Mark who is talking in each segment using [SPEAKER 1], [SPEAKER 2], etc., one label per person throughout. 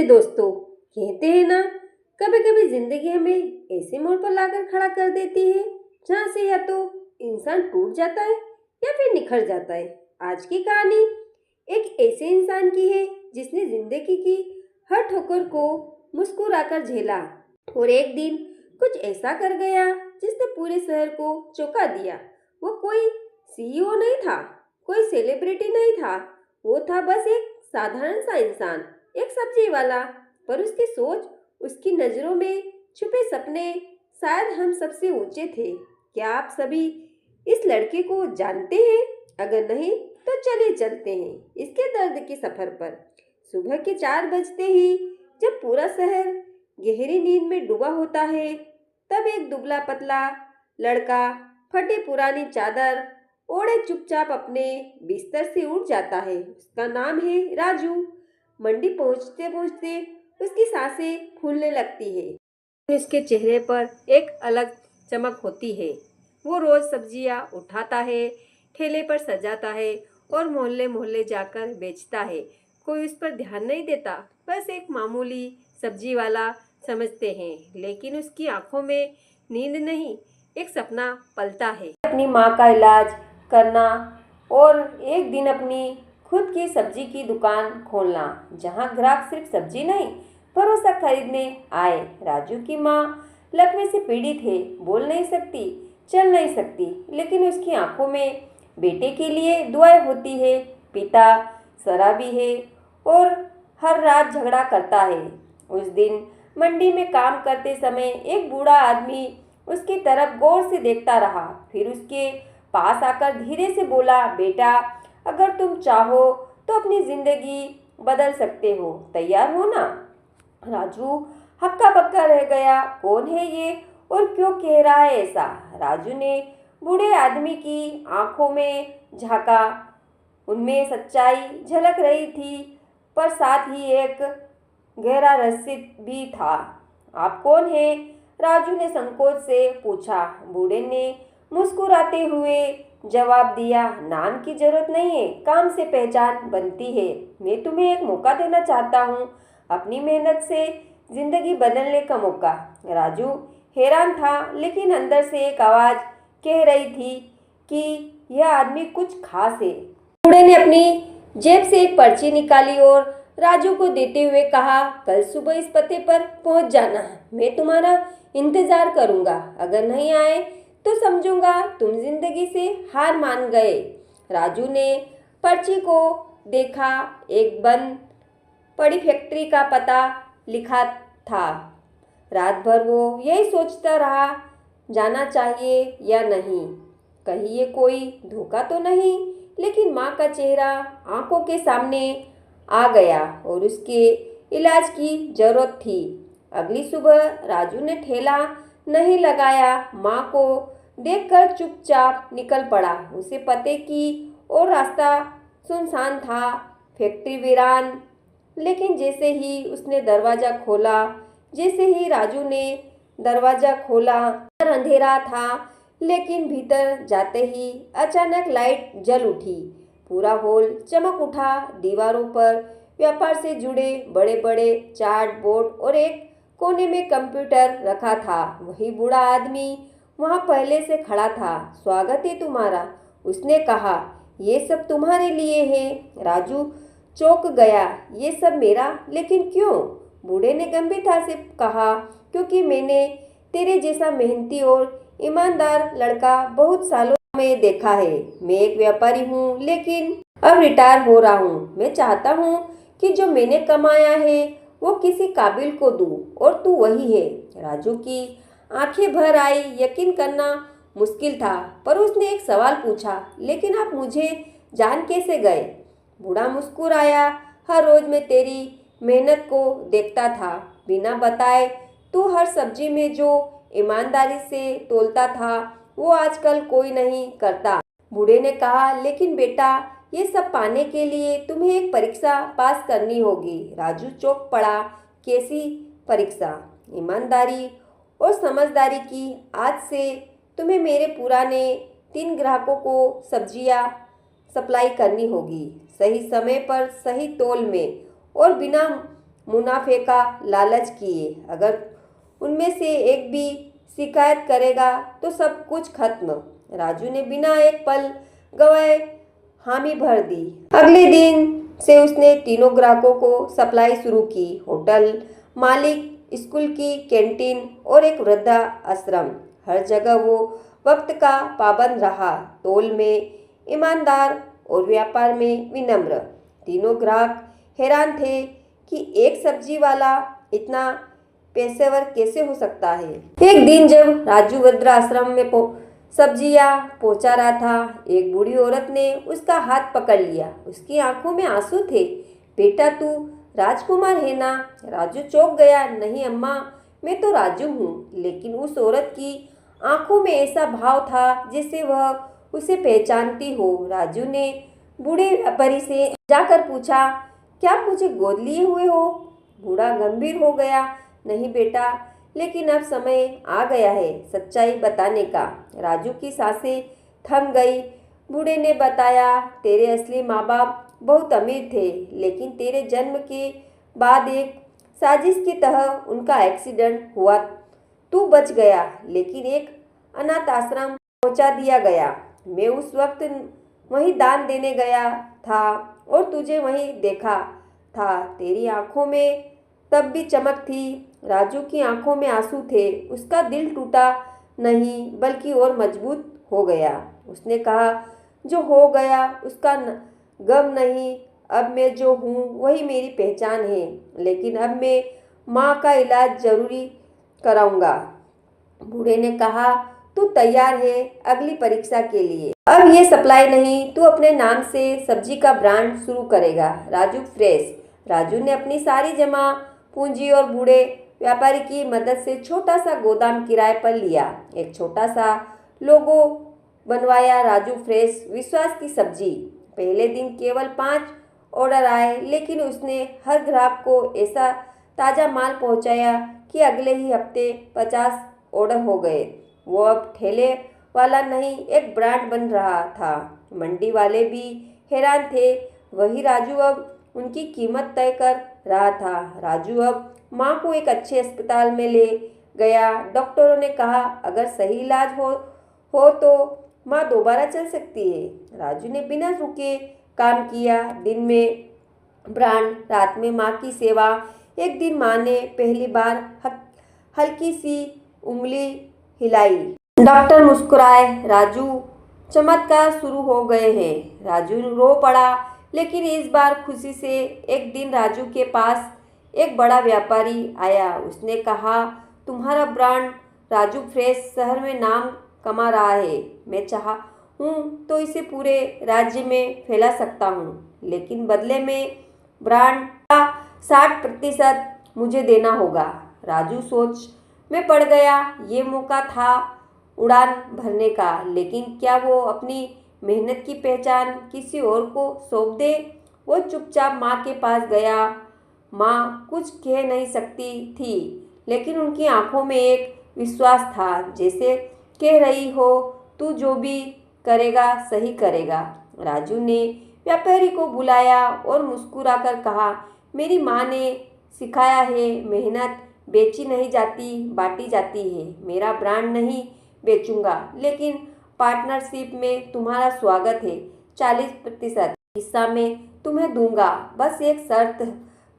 [SPEAKER 1] नमस्ते दोस्तों। कहते हैं ना, कभी कभी जिंदगी हमें ऐसे मोड़ पर लाकर खड़ा कर देती है जहाँ से या तो इंसान टूट जाता है या फिर निखर जाता है। आज की कहानी एक ऐसे इंसान की है जिसने जिंदगी की हर ठोकर को मुस्कुराकर झेला और एक दिन कुछ ऐसा कर गया जिसने पूरे शहर को चौंका दिया। वो कोई सीईओ नहीं था, कोई सेलिब्रिटी नहीं था, वो था बस एक साधारण सा इंसान, एक सब्जी वाला। पर उसकी सोच, उसकी नजरों में छुपे सपने शायद हम सबसे ऊंचे थे। क्या आप सभी इस लड़के को जानते हैं? अगर नहीं तो चलिए चलते हैं इसके दर्द के सफर पर। सुबह के 4 बजते ही जब पूरा शहर गहरी नींद में डूबा होता है, तब एक दुबला पतला लड़का फटी पुरानी चादर ओढ़े चुपचाप अपने बिस्तर से उठ जाता है। उसका नाम है राजू। मंडी पहुंचते पहुंचते उसकी सांसें फूलने लगती है। उसके चेहरे पर एक अलग चमक होती है। वो रोज सब्जियां उठाता है, ठेले पर सजाता है और मोहल्ले मोहल्ले जाकर बेचता है। कोई उस पर ध्यान नहीं देता, बस एक मामूली सब्जी वाला समझते हैं। लेकिन उसकी आंखों में नींद नहीं, एक सपना पलता है, अपनी माँ का इलाज करना और एक दिन अपनी खुद की सब्जी की दुकान खोलना, जहां ग्राहक सिर्फ सब्जी नहीं भरोसा खरीदने आए। राजू की माँ लकवे से पीड़ित है, बोल नहीं सकती, चल नहीं सकती, लेकिन उसकी आंखों में बेटे के लिए दुआएं होती है। पिता शराबी है और हर रात झगड़ा करता है। उस दिन मंडी में काम करते समय एक बूढ़ा आदमी उसकी तरफ गौर से देखता रहा, फिर उसके पास आकर धीरे से बोला, बेटा, अगर तुम चाहो तो अपनी जिंदगी बदल सकते हो, तैयार हो ना? राजू हक्का बक्का रह गया। कौन है ये और क्यों कह रहा है ऐसा? राजू ने बूढ़े आदमी की आंखों में झांका। उनमें सच्चाई झलक रही थी, पर साथ ही एक गहरा रहस्य भी था। आप कौन हैं? राजू ने संकोच से पूछा। बूढ़े ने मुस्कुराते हुए जवाब दिया, नाम की जरूरत नहीं है, काम से पहचान बनती है। मैं तुम्हें एक मौका देना चाहता हूँ, अपनी मेहनत से जिंदगी बदलने का मौका। राजू हैरान था, लेकिन अंदर से एक आवाज कह रही थी कि यह आदमी कुछ खास है। बूढ़े ने अपनी जेब से एक पर्ची निकाली और राजू को देते हुए कहा, कल सुबह इस पते पर पहुंच जाना, मैं तुम्हारा इंतजार करूंगा। अगर नहीं आए तो समझूंगा तुम जिंदगी से हार मान गए। राजू ने पर्ची को देखा। एक बंद पड़ी फैक्ट्री का पता लिखा था। रात भर वो यही सोचता रहा, जाना चाहिए या नहीं, कहीं ये कोई धोखा तो नहीं। लेकिन माँ का चेहरा आंखों के सामने आ गया और उसके इलाज की जरूरत थी। अगली सुबह राजू ने ठेला नहीं लगाया, माँ को देखकर चुपचाप निकल पड़ा। उसे पते की और रास्ता सुनसान था, फैक्ट्री वीरान। लेकिन जैसे ही उसने दरवाजा खोला, जैसे ही राजू ने दरवाजा खोला, अंदर अंधेरा था, लेकिन भीतर जाते ही अचानक लाइट जल उठी। पूरा हॉल चमक उठा। दीवारों पर व्यापार से जुड़े बड़े बड़े चार्ट बोर्ड और एक कोने में कंप्यूटर रखा था। वही बूढ़ा आदमी वहां पहले से खड़ा था। स्वागत है तुम्हारा, उसने कहा, ये सब तुम्हारे लिए है। राजू चौंक गया, ये सब मेरा? लेकिन क्यों? बूढ़े ने गंभीरता से कहा, क्योंकि मैंने तेरे जैसा मेहनती और ईमानदार लड़का बहुत सालों में देखा है। मैं एक व्यापारी हूँ, लेकिन अब रिटायर हो रहा हूँ। मैं चाहता हूँ कि जो मैंने कमाया है वो किसी काबिल को दूँ, और तू वही है। राजू की आंखें भर आई। यकीन करना मुश्किल था, पर उसने एक सवाल पूछा, लेकिन आप मुझे जान कैसे गए? बूढ़ा मुस्कुराया। हर रोज मैं तेरी मेहनत को देखता था, बिना बताए तू हर सब्जी में जो ईमानदारी से तोलता था, वो आजकल कोई नहीं करता। बूढ़े ने कहा, लेकिन बेटा, ये सब पाने के लिए तुम्हें एक परीक्षा पास करनी होगी। राजू चौंक पड़ा। कैसी परीक्षा? ईमानदारी और समझदारी की। आज से तुम्हें मेरे पुराने 3 ग्राहकों को सब्जियां सप्लाई करनी होगी, सही समय पर, सही तौल में और बिना मुनाफे का लालच किए। अगर उनमें से एक भी शिकायत करेगा तो सब कुछ खत्म। राजू ने बिना एक पल गवाए हामी भर दी। अगले दिन से उसने तीनों ग्राहकों को सप्लाई शुरू की। होटल मालिक, स्कूल की कैंटीन और एक वृद्धा आश्रम, हर जगह वो वक्त का पाबंद रहा। तोल में ईमानदार और व्यापार में विनम्र। तीनों ग्राहक हैरान थे कि एक सब्जी वाला इतना पेशेवर कैसे हो सकता है। एक दिन जब राजू वृद्धाश्रम में सब्जियां पहुंचा रहा था, एक बूढ़ी औरत ने उसका हाथ पकड़ लिया। उसकी आंखों में आंसू थे। बेटा, तू राजकुमार है ना? राजू चौंक गया। नहीं अम्मा, मैं तो राजू हूँ। लेकिन उस औरत की आंखों में ऐसा भाव था जैसे वह उसे पहचानती हो। राजू ने बूढ़े व्यापारी से जाकर पूछा, क्या आप मुझे गोद लिए हुए हो? बूढ़ा गंभीर हो गया। नहीं बेटा, लेकिन अब समय आ गया है सच्चाई बताने का। राजू की सांसें थम गई। बूढ़े ने बताया, तेरे असली माँ बाप बहुत अमीर थे, लेकिन तेरे जन्म के बाद एक साजिश की तरह उनका एक्सीडेंट हुआ। तू बच गया, लेकिन एक अनाथ आश्रम पहुंचा दिया गया। मैं उस वक्त वहीं दान देने गया था और तुझे वहीं देखा था। तेरी आंखों में तब भी चमक थी। राजू की आंखों में आंसू थे। उसका दिल टूटा नहीं, बल्कि और मजबूत हो गया। उसने कहा, जो हो गया उसका गम नहीं, अब मैं जो हूँ वही मेरी पहचान है। लेकिन अब मैं माँ का इलाज जरूरी कराऊंगा। बूढ़े ने कहा, तू तैयार है अगली परीक्षा के लिए? अब ये सप्लाई नहीं, तू अपने नाम से सब्जी का ब्रांड शुरू करेगा, राजू फ्रेश। राजू ने अपनी सारी जमा पूंजी और बूढ़े व्यापारी की मदद से छोटा सा गोदाम किराए पर लिया। एक छोटा सा लोगो बनवाया, राजू फ्रेश, विश्वास की सब्जी। पहले दिन केवल 5 ऑर्डर आए, लेकिन उसने हर ग्राहक को ऐसा ताज़ा माल पहुंचाया कि अगले ही हफ्ते 50 ऑर्डर हो गए। वो अब ठेले वाला नहीं, एक ब्रांड बन रहा था। मंडी वाले भी हैरान थे। वही राजू अब उनकी कीमत तय कर रहा था। राजू अब माँ को एक अच्छे अस्पताल में ले गया। डॉक्टरों ने कहा, अगर सही इलाज हो तो माँ दोबारा चल सकती है। राजू ने बिना रुके काम किया। दिन में ब्रांड, रात में माँ की सेवा। एक दिन माँ ने पहली बार हल्की सी उंगली हिलाई। डॉक्टर मुस्कुराए, राजू चमत्कार शुरू हो गए हैं। राजू रो पड़ा, लेकिन इस बार खुशी से। एक दिन राजू के पास एक बड़ा व्यापारी आया। उसने कहा, तुम्हारा ब्रांड राजू फ्रेश शहर में नाम कमा रहा है। मैं चाहूँ तो इसे पूरे राज्य में फैला सकता हूँ, लेकिन बदले में ब्रांड का 60% मुझे देना होगा। राजू सोच में पड़ गया। ये मौका था उड़ान भरने का, लेकिन क्या वो अपनी मेहनत की पहचान किसी और को सौंप दे? वो चुपचाप माँ के पास गया। माँ कुछ कह नहीं सकती थी, लेकिन उनकी आंखों में एक विश्वास था, जैसे कह रही हो, तू जो भी करेगा सही करेगा। राजू ने व्यापारी को बुलाया और मुस्कुराकर कहा, मेरी माँ ने सिखाया है, मेहनत बेची नहीं जाती, बांटी जाती है। मेरा ब्रांड नहीं बेचूंगा, लेकिन पार्टनरशिप में तुम्हारा स्वागत है। 40% हिस्सा में तुम्हें दूंगा, बस एक शर्त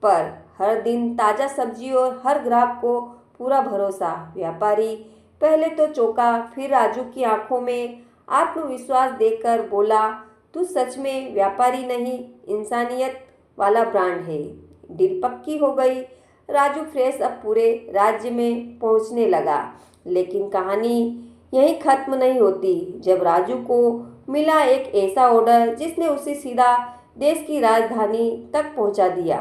[SPEAKER 1] पर। हर दिन ताज़ा सब्जी और हर ग्राहक को पूरा भरोसा। व्यापारी पहले तो चौंका, फिर राजू की आंखों में आत्मविश्वास देखकर बोला, तू सच में व्यापारी नहीं, इंसानियत वाला ब्रांड है। डील पक्की हो गई। राजू फ्रेश अब पूरे राज्य में पहुंचने लगा। लेकिन कहानी यहीं खत्म नहीं होती। जब राजू को मिला एक ऐसा ऑर्डर जिसने उसे सीधा देश की राजधानी तक पहुंचा दिया।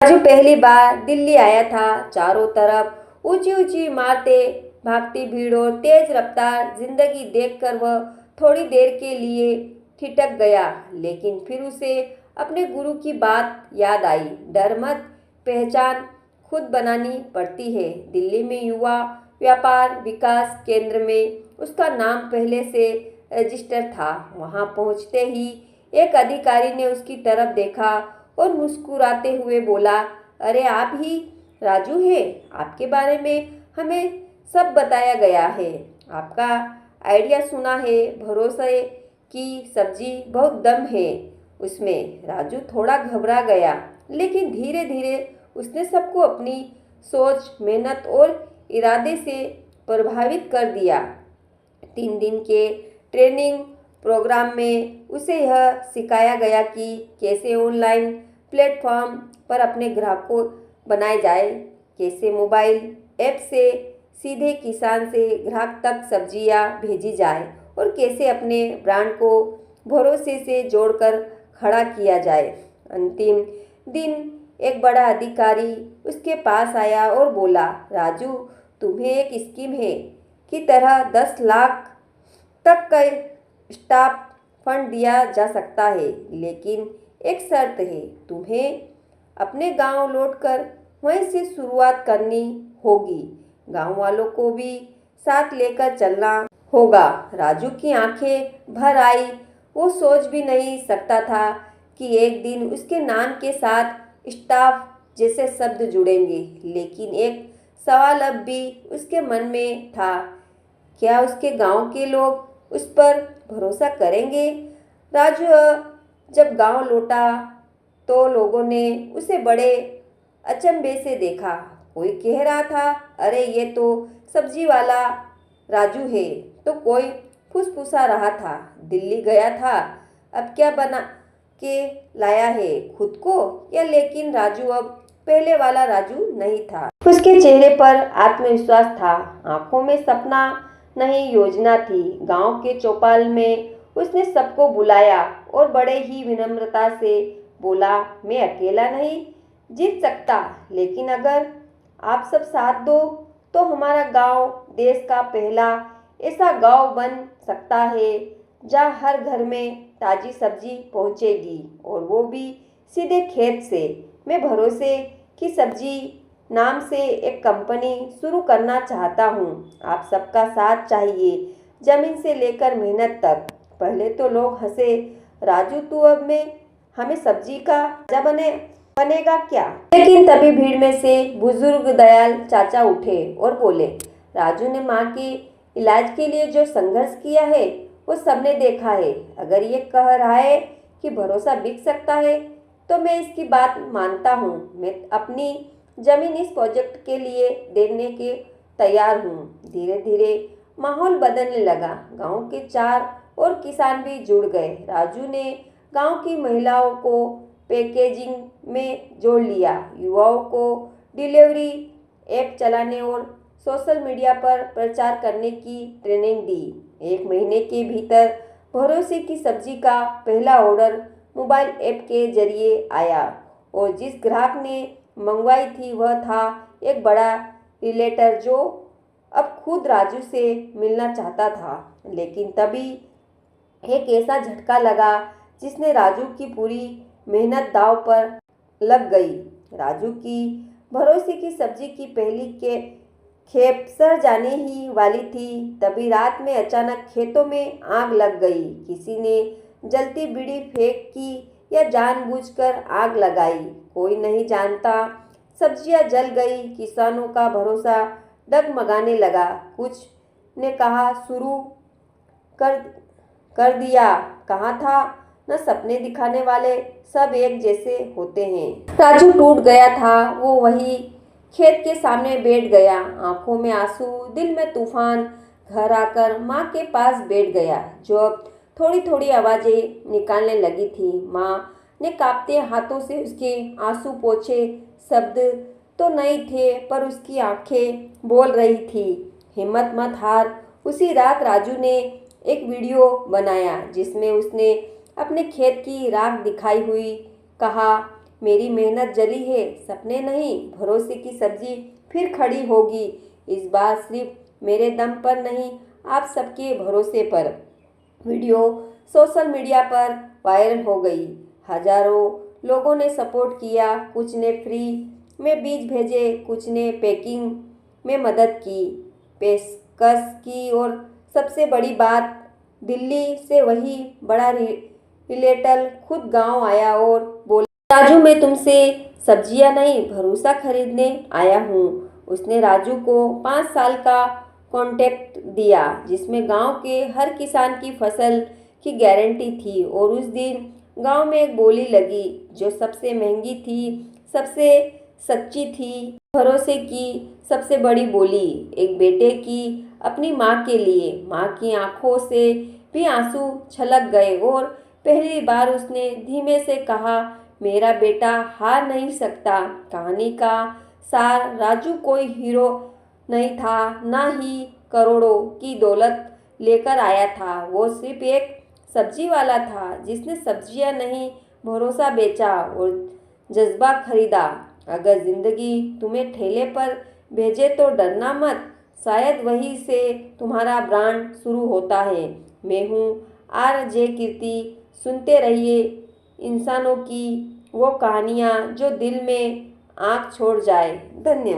[SPEAKER 1] राजू पहली बार दिल्ली आया था। चारों तरफ ऊंची ऊंची इमारतें, भागती भीड़ और तेज रफ्तार जिंदगी देखकर वह थोड़ी देर के लिए ठिठक गया, लेकिन फिर उसे अपने गुरु की बात याद आई, डर मत, पहचान खुद बनानी पड़ती है। दिल्ली में युवा व्यापार विकास केंद्र में उसका नाम पहले से रजिस्टर था। वहां पहुंचते ही एक अधिकारी ने उसकी तरफ देखा और मुस्कुराते हुए बोला, अरे आप ही राजू है, आपके बारे में हमें सब बताया गया है। आपका आइडिया सुना है, भरोसे की सब्जी बहुत दम है उसमें। राजू थोड़ा घबरा गया, लेकिन धीरे धीरे उसने सबको अपनी सोच, मेहनत और इरादे से प्रभावित कर दिया। 3 दिन के ट्रेनिंग प्रोग्राम में उसे यह सिखाया गया कि कैसे ऑनलाइन प्लेटफॉर्म पर अपने ग्राहकों बनाए जाए, कैसे मोबाइल ऐप से सीधे किसान से ग्राहक तक सब्जियां भेजी जाए और कैसे अपने ब्रांड को भरोसे से जोड़कर खड़ा किया जाए। अंतिम दिन एक बड़ा अधिकारी उसके पास आया और बोला, राजू, तुम्हें एक स्कीम है की तरह 10 लाख तक का स्टाफ फंड दिया जा सकता है, लेकिन एक शर्त है, तुम्हें अपने गांव लौटकर वहीं से शुरुआत करनी होगी। गांव वालों को भी साथ लेकर चलना होगा। राजू की आंखें भर आई। वो सोच भी नहीं सकता था कि एक दिन उसके नाम के साथ स्टाफ जैसे शब्द जुड़ेंगे, लेकिन एक सवाल अब भी उसके मन में था, क्या उसके गांव के लोग उस पर भरोसा करेंगे? राजू जब गांव लौटा तो लोगों ने उसे बड़े अचंभे से देखा। कोई कह रहा था, अरे ये तो सब्जी वाला राजू है, तो कोई फुसफुसा रहा था, दिल्ली गया था, अब क्या बना के लाया है खुद को या? लेकिन राजू अब पहले वाला राजू नहीं था। उसके चेहरे पर आत्मविश्वास था, आंखों में सपना नहीं योजना थी। गांव के चौपाल में उसने सबको बुलाया और बड़े ही विनम्रता से बोला, मैं अकेला नहीं जीत सकता, लेकिन अगर आप सब साथ दो तो हमारा गांव देश का पहला ऐसा गांव बन सकता है जहां हर घर में ताजी सब्जी पहुंचेगी, और वो भी सीधे खेत से। मैं भरोसे की सब्जी नाम से एक कंपनी शुरू करना चाहता हूँ। आप सबका साथ चाहिए, जमीन से लेकर मेहनत तक। पहले तो लोग हंसे, राजू तू अब में हमें सब्जी का राजा बनेगा क्या? लेकिन तभी भीड़ में से बुजुर्ग दयाल चाचा उठे और बोले, राजू ने माँ के इलाज के लिए जो संघर्ष किया है वो सबने देखा है। अगर ये कह रहा है कि भरोसा बिक सकता है तो मैं इसकी बात मानता हूँ। मैं अपनी जमीन इस प्रोजेक्ट के लिए देने के तैयार हूँ। धीरे धीरे माहौल बदलने लगा। गांव के चार और किसान भी जुड़ गए। राजू ने गांव की महिलाओं को पैकेजिंग में जोड़ लिया, युवाओं को डिलीवरी ऐप चलाने और सोशल मीडिया पर प्रचार करने की ट्रेनिंग दी। 1 महीने के भीतर भरोसे की सब्जी का पहला ऑर्डर मोबाइल ऐप के जरिए आया, और जिस ग्राहक ने मंगवाई थी वह था एक बड़ा रिलेटर जो अब खुद राजू से मिलना चाहता था। लेकिन तभी एक ऐसा झटका लगा जिसने राजू की पूरी मेहनत दांव पर लग गई। राजू की भरोसे की सब्जी की पहली के खेप सड़ जाने ही वाली थी। तभी रात में अचानक खेतों में आग लग गई। किसी ने जलती बीड़ी फेंक की या जानबूझकर आग लगाई, कोई नहीं जानता। सब्जियां जल गई, किसानों का भरोसा डगमगाने लगा। कुछ ने कहा शुरू कर कर दिया, कहा था न सपने दिखाने वाले सब एक जैसे होते हैं। राजू टूट गया था। वो वही खेत के सामने बैठ गया, आंखों में आंसू, दिल में तूफान। घर आकर माँ के पास बैठ गया, जो अब थोड़ी थोड़ी आवाजें निकालने लगी थी। माँ ने कांपते हाथों से उसके आंसू पोंछे। शब्द तो नहीं थे, पर उसकी आंखें बोल रही थी, हिम्मत मत हार। उसी रात राजू ने एक वीडियो बनाया जिसमें उसने अपने खेत की राख दिखाई हुई कहा, मेरी मेहनत जली है, सपने नहीं, भरोसे की सब्जी फिर खड़ी होगी। इस बार सिर्फ मेरे दम पर नहीं, आप सबके भरोसे पर। वीडियो सोशल मीडिया पर वायरल हो गई। हजारों लोगों ने सपोर्ट किया। कुछ ने फ्री में बीज भेजे, कुछ ने पैकिंग में मदद की, पेशकश की, और सबसे बड़ी बात, दिल्ली से वही बड़ा रिलेटर खुद गांव आया और बोला, राजू मैं तुमसे सब्जियां नहीं, भरोसा खरीदने आया हूँ। उसने राजू को 5 साल का कॉन्ट्रैक्ट दिया जिसमें गांव के हर किसान की फसल की गारंटी थी। और उस दिन गांव में एक बोली लगी जो सबसे महंगी थी, सबसे सच्ची थी, भरोसे की सबसे बड़ी बोली। एक बेटे की अपनी माँ के लिए। माँ की आंखों से भी आंसू छलक गए और पहली बार उसने धीमे से कहा, मेरा बेटा हार नहीं सकता। कहानी का सार, राजू कोई हीरो नहीं था, ना ही करोड़ों की दौलत लेकर आया था। वो सिर्फ एक सब्जी वाला था जिसने सब्जियां नहीं, भरोसा बेचा और जज्बा खरीदा। अगर जिंदगी तुम्हें ठेले पर भेजे तो डरना मत, शायद वहीं से तुम्हारा ब्रांड शुरू होता है। मैं हूँ RJ कीर्ति। सुनते रहिए इंसानों की वो कहानियाँ जो दिल में आँख छोड़ जाए। धन्यवाद।